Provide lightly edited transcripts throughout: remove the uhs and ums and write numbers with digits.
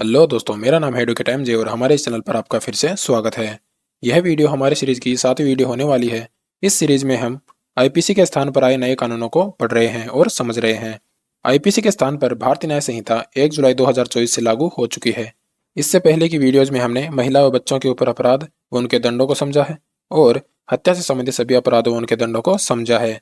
Hello दोस्तों, मेरा नाम है एडवोकेट एमजे और हमारे इस चैनल पर आपका फिर से स्वागत है। यह वीडियो हमारे सीरीज की 7वीं वीडियो होने वाली है। इस सीरीज में हम आईपीसी के स्थान पर आए नए कानूनों को पढ़ रहे हैं और समझ रहे हैं। आईपीसी के स्थान पर भारतीय न्याय संहिता 1 जुलाई 2024 से लागू हो चुकी है। इससे पहले की वीडियोज में हमने महिला व बच्चों के ऊपर अपराध व उनके दंडों को समझा है और हत्या से संबंधित सभी अपराधों व उनके दंडों को समझा है।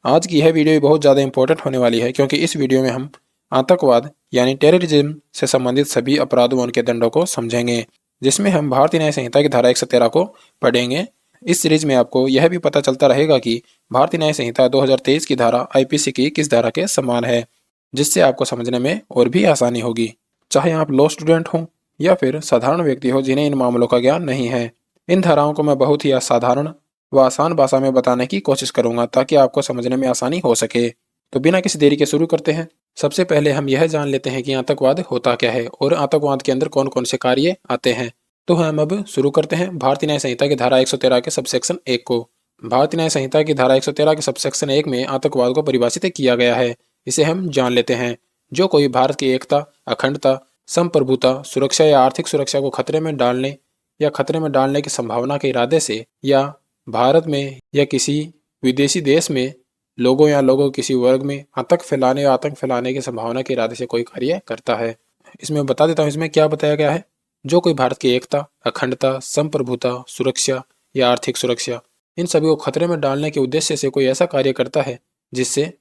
आज की यह वीडियो बहुत ज़्यादा इंपॉर्टेंट होने वाली है, क्योंकि इस वीडियो में हम आतंकवाद यानी टेररिज्म से संबंधित सभी अपराधों व उनके दंडों को समझेंगे, जिसमें हम भारतीय न्याय संहिता की धारा 113 को पढ़ेंगे। इस सीरीज में आपको यह भी पता चलता रहेगा कि भारतीय न्याय संहिता 2023 की धारा आईपीसी की किस धारा के समान है, जिससे आपको समझने में और भी आसानी होगी, चाहे आप लॉ स्टूडेंट हों या फिर साधारण व्यक्ति हो जिन्हें इन मामलों का ज्ञान नहीं है। इन धाराओं को मैं बहुत ही असाधारण व आसान भाषा में बताने की कोशिश करूंगा ताकि आपको समझने में आसानी हो सके। तो बिना किसी देरी के शुरू करते हैं। सबसे पहले हम यह जान लेते हैं कि आतंकवाद होता क्या है और आतंकवाद के अंदर कौन कौन से कार्य आते हैं। तो हम अब शुरू करते हैं भारतीय न्याय संहिता की धारा 113 के सबसेक्शन 1 को। भारतीय न्याय संहिता की धारा 113 के सबसेक्शन 1 में आतंकवाद को परिभाषित किया गया है। इसे हम जान लेते हैं। जो कोई भारत की एकता, अखंडता, संप्रभुता, सुरक्षा या आर्थिक सुरक्षा को खतरे में डालने या खतरे में डालने की संभावना के इरादे से या भारत में या किसी विदेशी देश में लोगों या लोगों किसी वर्ग में आतंक फैलाने या आतंक फैलाने की संभावना के इरादे से कोई कार्य करता है। इसमें बता देता हूँ इसमें क्या बताया गया है। जो कोई भारत की एकता, अखंडता, संप्रभुता, सुरक्षा या आर्थिक सुरक्षा, इन सभी को खतरे में डालने के उद्देश्य से कोई ऐसा कार्य करता है जिससे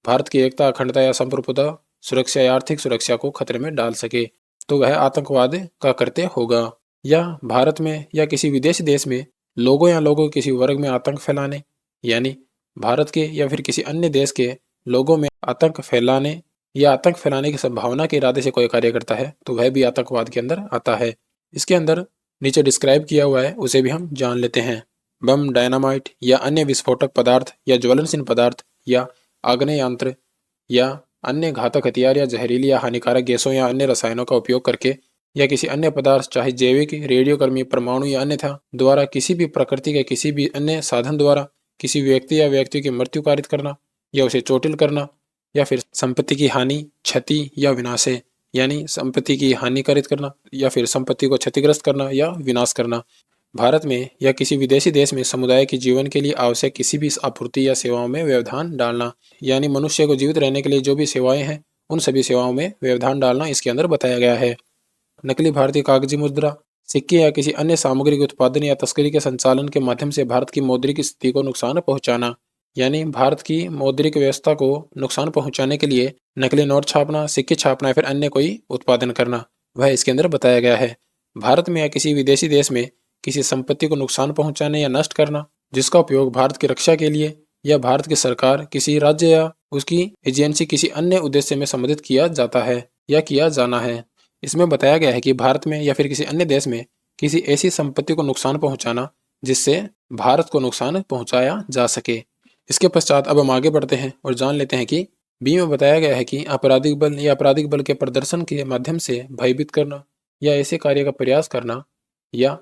भारत की एकता, अखंडता या संप्रभुता, सुरक्षा या आर्थिक सुरक्षा को खतरे में डाल सके, तो वह आतंकवाद का कृत्य होगा। या भारत में या किसी विदेशी देश में लोगों या लोगों किसी वर्ग में आतंक फैलाने, यानी भारत के या फिर किसी अन्य देश के लोगों में आतंक फैलाने या आतंक फैलाने की संभावना के इरादे से कोई कार्य करता है, तो वह भी आतंकवाद के अंदर आता है। इसके अंदर नीचे डिस्क्राइब किया हुआ है, उसे भी हम जान लेते हैं। बम, डायनामाइट या अन्य विस्फोटक पदार्थ या ज्वलनशील पदार्थ या आग्नेय यंत्र या अन्य घातक हथियार या जहरीली या हानिकारक गैसों या अन्य रसायनों का उपयोग करके या किसी अन्य पदार्थ, चाहे जैविक, रेडियोकर्मी, परमाणु या अन्यथा द्वारा, किसी भी प्रकृति के किसी भी अन्य साधन द्वारा किसी व्यक्ति या व्यक्ति की मृत्यु कारित करना या उसे चोटिल करना, या फिर संपत्ति की हानि, क्षति या विनाश है, यानी संपत्ति की हानि कारित करना या फिर संपत्ति को क्षतिग्रस्त करना या विनाश करना। भारत में या किसी विदेशी देश में समुदाय के जीवन के लिए आवश्यक किसी भी आपूर्ति या सेवाओं में व्यवधान डालना, यानी मनुष्य को जीवित रहने के लिए जो भी सेवाएं हैं उन सभी सेवाओं में व्यवधान डालना इसके अंदर बताया गया है। नकली भारतीय कागजी मुद्रा, सिक्के या किसी अन्य सामग्री के उत्पादन या तस्करी के संचालन के माध्यम से भारत की मौद्रिक स्थिति को नुकसान पहुंचाना, यानी भारत की मौद्रिक व्यवस्था को नुकसान पहुंचाने के लिए नकली नोट छापना, सिक्के छापना या फिर अन्य कोई उत्पादन करना, वह इसके अंदर बताया गया है। भारत में या किसी विदेशी देश में किसी संपत्ति को नुकसान पहुंचाने या नष्ट करना जिसका उपयोग भारत की रक्षा के लिए या भारत की सरकार, किसी राज्य या उसकी एजेंसी किसी अन्य उद्देश्य में संबोधित किया जाता है या किया जाना है। इसमें बताया गया है कि भारत में या फिर किसी अन्य देश में किसी ऐसी संपत्ति को नुकसान पहुंचाना जिससे भारत को नुकसान पहुंचाया जा सके। इसके पश्चात अब हम आगे बढ़ते हैं और जान लेते हैं कि बी में बताया गया है कि आपराधिक बल या आपराधिक बल के प्रदर्शन के माध्यम से भयभीत करना या ऐसे कार्य का प्रयास करना या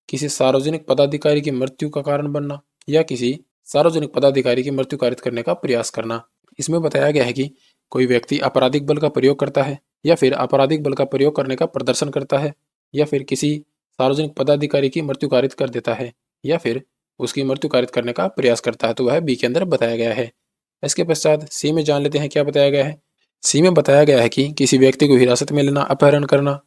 किसी सार्वजनिक पदाधिकारी की मृत्यु का कारण बनना या किसी सार्वजनिक पदाधिकारी की मृत्यु कारित करने का प्रयास करना। इसमें बताया गया है कि कोई व्यक्ति आपराधिक बल का प्रयोग करता है या फिर आपराधिक बल का प्रयोग करने का प्रदर्शन करता है या फिर किसी सार्वजनिक पदाधिकारी की मृत्यु कारित कर देता है या फिर उसकी मृत्यु कारित करने का प्रयास करता है, तो वह बी के अंदर बताया गया है। इसके पश्चात सी में जान लेते हैं क्या बताया गया है। सी में बताया गया है कि किसी व्यक्ति को हिरासत में लेना, अपहरण करना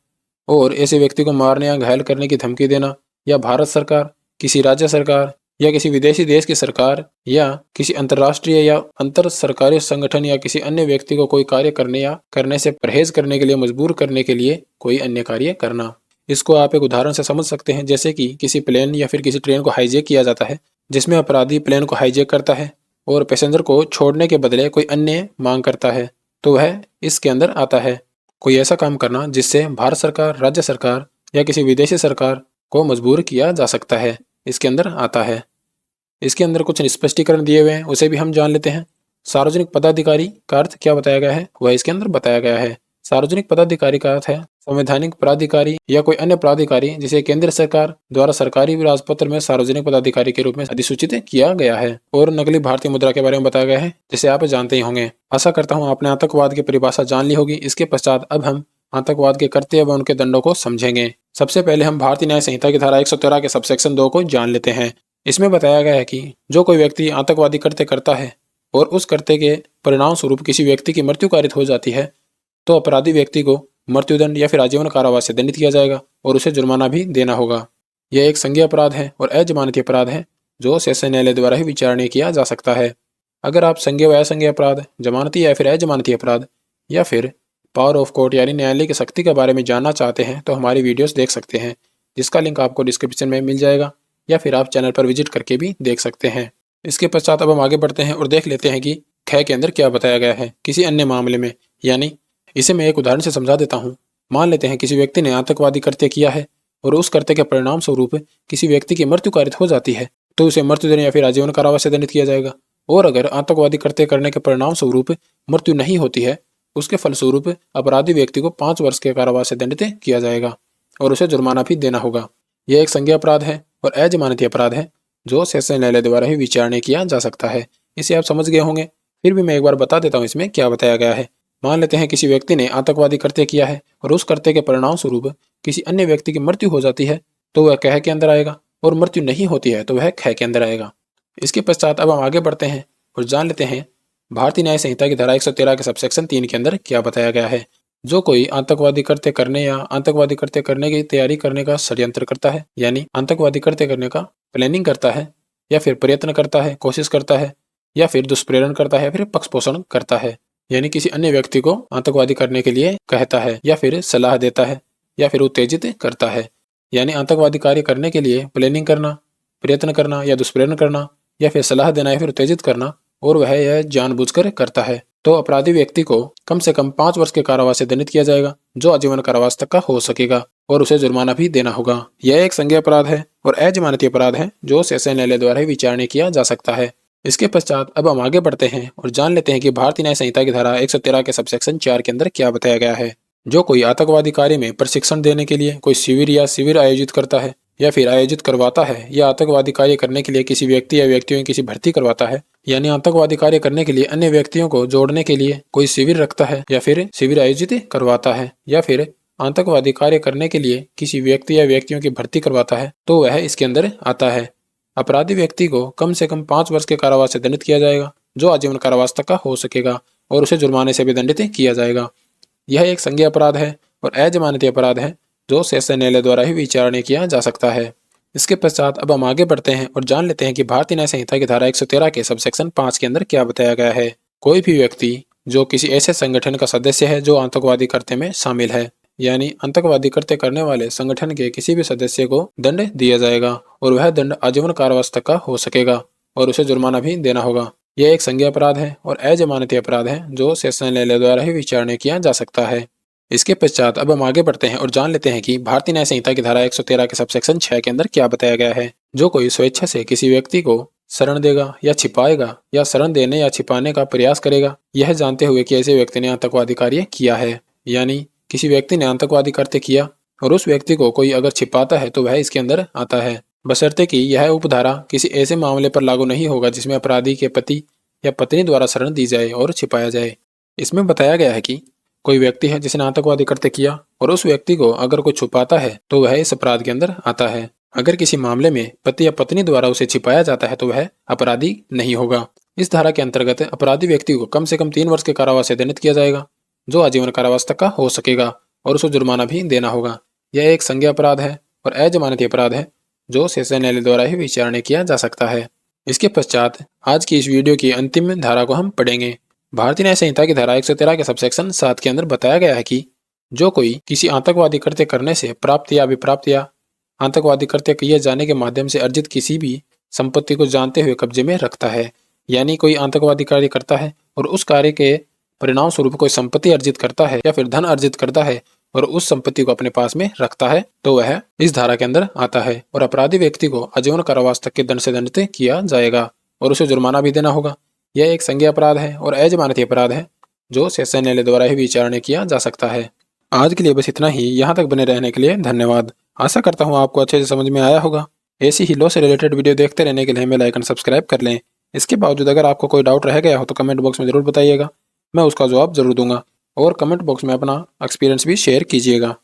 और ऐसे व्यक्ति को मारने या घायल करने की धमकी देना, या भारत सरकार, किसी राज्य सरकार या किसी विदेशी देश की सरकार या किसी अंतर्राष्ट्रीय या अंतर सरकारी संगठन या किसी अन्य व्यक्ति को कोई कार्य करने या करने से परहेज करने के लिए मजबूर करने के लिए कोई अन्य कार्य करना। इसको आप एक उदाहरण से समझ सकते हैं, जैसे कि किसी प्लेन या फिर किसी ट्रेन को हाईजैक किया जाता है, जिसमें अपराधी प्लेन को हाईजैक करता है और पैसेंजर को छोड़ने के बदले कोई अन्य मांग करता है, तो वह इसके अंदर आता है। कोई ऐसा काम करना जिससे भारत सरकार, राज्य सरकार या किसी विदेशी सरकार को मजबूर किया जा सकता है, इसके अंदर आता है। इसके अंदर कुछ स्पष्टीकरण दिए हुए हैं, उसे भी हम जान लेते हैं। सार्वजनिक पदाधिकारी का अर्थ क्या बताया गया है, वह इसके अंदर बताया गया है। सार्वजनिक पदाधिकारी का अर्थ है संवैधानिक प्राधिकारी या कोई अन्य प्राधिकारी जिसे केंद्र सरकार द्वारा सरकारी राजपत्र में सार्वजनिक पदाधिकारी के रूप में अधिसूचित किया गया है। और नकली भारतीय मुद्रा के बारे में बताया गया है, जिसे आप जानते ही होंगे। आशा करता हूँ आपने आतंकवाद की परिभाषा जान ली होगी। इसके पश्चात अब हम आतंकवाद के कृत्य व उनके दंडों को समझेंगे। सबसे पहले हम भारतीय न्याय संहिता की धारा 113 के सबसेक्शन 2 को जान लेते हैं। इसमें बताया गया है कि जो कोई व्यक्ति आतंकवादी कृत्य करता है और उस कृत्य के परिणाम स्वरूप किसी व्यक्ति की मृत्यु कारित हो जाती है तो अपराधी व्यक्ति को मृत्युदंड या फिर आजीवन कारावास से दंडित किया जाएगा और उसे जुर्माना भी देना होगा। यह एक संज्ञेय अपराध है और अजमानती अपराध है जो सेशन न्यायालय द्वारा ही विचारणीय किया जा सकता है। अगर आप संज्ञेय व असंज्ञेय अपराध, जमानती या फिर अजमानती अपराध या फिर पावर ऑफ कोर्ट यानी न्यायालय की शक्ति के बारे में जानना चाहते हैं तो हमारी वीडियोस देख सकते हैं, जिसका लिंक आपको डिस्क्रिप्शन में मिल जाएगा या फिर आप चैनल पर विजिट करके भी देख सकते हैं। इसके पश्चात अब हम आगे बढ़ते हैं और देख लेते हैं कि ख के अंदर क्या बताया गया है किसी अन्य मामले में। यानी इसे मैं एक उदाहरण से समझा देता हूँ। मान लेते हैं किसी व्यक्ति ने आतंकवादी कृत्य किया है और उस कृत्य के परिणाम स्वरूप किसी व्यक्ति की मृत्यु कारित हो जाती है तो उसे मृत्युदंड या फिर आजीवन कारावास से दंडित किया जाएगा। और अगर आतंकवादी कृत्य करने के परिणाम स्वरूप मृत्यु नहीं होती है, उसके फलस्वरूप अपराधी व्यक्ति को 5 वर्ष के कारावास से दंडित किया जाएगा और उसे जुर्माना भी देना होगा। यह एक संज्ञेय अपराध है और अजमानती अपराध है जो सेशन न्यायालय द्वारा ही विचारणीय किया जा सकता है। इसे आप समझ गए होंगे, फिर भी मैं एक बार बता देता हूँ इसमें क्या बताया गया है। मान लेते हैं किसी व्यक्ति ने आतंकवादी कृत्य किया है और उस कृत्य के परिणाम स्वरूप किसी अन्य व्यक्ति की मृत्यु हो जाती है तो वह कह के अंदर आएगा और मृत्यु नहीं होती है तो वह ख के अंदर आएगा। इसके पश्चात अब हम आगे बढ़ते हैं और जान लेते हैं भारतीय न्याय संहिता की धारा 113 के सबसेक्शन 3 के अंदर क्या बताया गया है। जो कोई आतंकवादी कृत्य करने या आतंकवादी कृत्य करने की तैयारी करने का षड्यंत्र करता है, यानी आतंकवादी कृत्य करने का प्लानिंग करता है या फिर प्रयत्न करता है, कोशिश करता है या फिर दुष्प्रेरण करता है या फिर पक्षपोषण करता है, यानी किसी अन्य व्यक्ति को आतंकवादी करने के लिए कहता है या फिर सलाह देता है या फिर उत्तेजित करता है, यानी आतंकवादी कार्य करने के लिए प्लानिंग करना, प्रयत्न करना या दुष्प्रेरण करना या फिर सलाह देना या फिर उत्तेजित करना और वह यह जानबूझकर करता है तो अपराधी व्यक्ति को कम से कम 5 वर्ष के कारावास से दंडित किया जाएगा जो आजीवन कारावास तक का हो सकेगा और उसे जुर्माना भी देना होगा। यह एक संज्ञेय अपराध है और अजमानती अपराध है जो सेशन न्यायालय द्वारा ही विचारणीय किया जा सकता है। इसके पश्चात अब हम आगे बढ़ते हैं और जान लेते हैं कि भारतीय न्याय संहिता की धारा 113 के सबसेक्शन 4 के अंदर क्या बताया गया है। जो कोई आतंकवादी कार्य में प्रशिक्षण देने के लिए कोई शिविर या शिविर आयोजित करता है या फिर आयोजित करवाता है या आतंकवादी कार्य करने के लिए किसी व्यक्ति या व्यक्तियों की किसी भर्ती करवाता है, यानी आतंकवादी कार्य करने के लिए अन्य व्यक्तियों को जोड़ने के लिए कोई शिविर रखता है या फिर शिविर आयोजित करवाता है या फिर आतंकवादी कार्य करने के लिए किसी व्यक्ति या व्यक्तियों की भर्ती करवाता है तो वह इसके अंदर आता है। अपराधी व्यक्ति को कम से कम 5 वर्ष के कारावास से दंडित किया जाएगा जो आजीवन कारावास तक का हो सकेगा और उसे जुर्माने से भी दंडित किया जाएगा। यह एक संज्ञेय अपराध है और अजमानती अपराध है जो सेशन न्यायालय द्वारा ही विचारणीय किया जा सकता है। इसके पश्चात अब हम आगे बढ़ते हैं और जान लेते हैं कि भारतीय न्याय संहिता की धारा 113 के सबसेक्शन 5 के अंदर क्या बताया गया है। कोई भी व्यक्ति जो किसी ऐसे संगठन का सदस्य है जो आतंकवादी कृत्य में शामिल है, यानी आतंकवादी कृत्य करने वाले संगठन के किसी भी सदस्य को दंड दिया जाएगा और वह दंड आजीवन कारावास तक का हो सकेगा और उसे जुर्माना भी देना होगा। यह एक संज्ञेय अपराध है और अजमानती अपराध है जो सेशन न्यायालय द्वारा ही विचारणीय किया जा सकता है। इसके पश्चात अब हम आगे बढ़ते हैं और जान लेते हैं कि भारतीय न्याय संहिता की धारा 113 के सबसेक्शन 6 के अंदर क्या बताया गया है। जो कोई स्वेच्छा से किसी व्यक्ति को शरण देगा या छिपाएगा या शरण देने या छिपाने का प्रयास करेगा, यह जानते हुए कि ऐसे व्यक्ति ने आतंकवादी कार्य किया है, यानी किसी व्यक्ति ने आतंकवादी कृत्य किया और उस व्यक्ति को कोई अगर छिपाता है तो वह इसके अंदर आता है, बशर्ते कि यह उपधारा किसी ऐसे मामले पर लागू नहीं होगा जिसमें अपराधी के पति या पत्नी द्वारा शरण दी जाए और छिपाया जाए। इसमें बताया गया है कि कोई व्यक्ति है जिसने आतंकवादी कृत्य किया और उस व्यक्ति को अगर कोई छुपाता है तो वह इस अपराध के अंदर आता है। अगर किसी मामले में पति या पत्नी द्वारा उसे छिपाया जाता है तो वह अपराधी नहीं होगा। इस धारा के अंतर्गत अपराधी व्यक्ति को कम से कम 3 वर्ष के कारावास से दंडित किया जाएगा जो आजीवन कारावास तक का हो सकेगा और उसे जुर्माना भी देना होगा। यह एक संज्ञेय अपराध है और अजमानती अपराध है जो सेशन न्यायालय द्वारा ही विचारणीय किया जा सकता है। इसके पश्चात आज की इस वीडियो की अंतिम धारा को हम पढ़ेंगे। भारतीय न्याय संहिता की धारा 113 के सबसेक्शन 7 के अंदर बताया गया है कि जो कोई किसी आतंकवादी कृत्य करने से प्राप्त या विप्राप्त या आतंकवादी कृत्य किए जाने के माध्यम से अर्जित किसी भी संपत्ति को जानते हुए कब्जे में रखता है, यानी कोई आतंकवादी कार्य करता है और उस कार्य के परिणाम स्वरूप कोई संपत्ति अर्जित करता है या फिर धन अर्जित करता है और उस संपत्ति को अपने पास में रखता है तो वह इस धारा के अंदर आता है और अपराधी व्यक्ति को आजीवन कारावास तक के दंड से दंडित किया जाएगा और उसे जुर्माना भी देना होगा। यह एक संज्ञेय अपराध है और अजमानती अपराध है जो सेशन न्यायालय द्वारा ही विचारणीय किया जा सकता है। आज के लिए बस इतना ही। यहाँ तक बने रहने के लिए धन्यवाद। आशा करता हूँ आपको अच्छे से समझ में आया होगा। ऐसी ही लॉ से रिलेटेड वीडियो देखते रहने के लिए बेल आइकन सब्सक्राइब कर लें। इसके बावजूद अगर आपको कोई डाउट रह गया हो तो कमेंट बॉक्स में जरूर बताइएगा, मैं उसका जवाब जरूर दूंगा। और कमेंट बॉक्स में अपना एक्सपीरियंस भी शेयर कीजिएगा।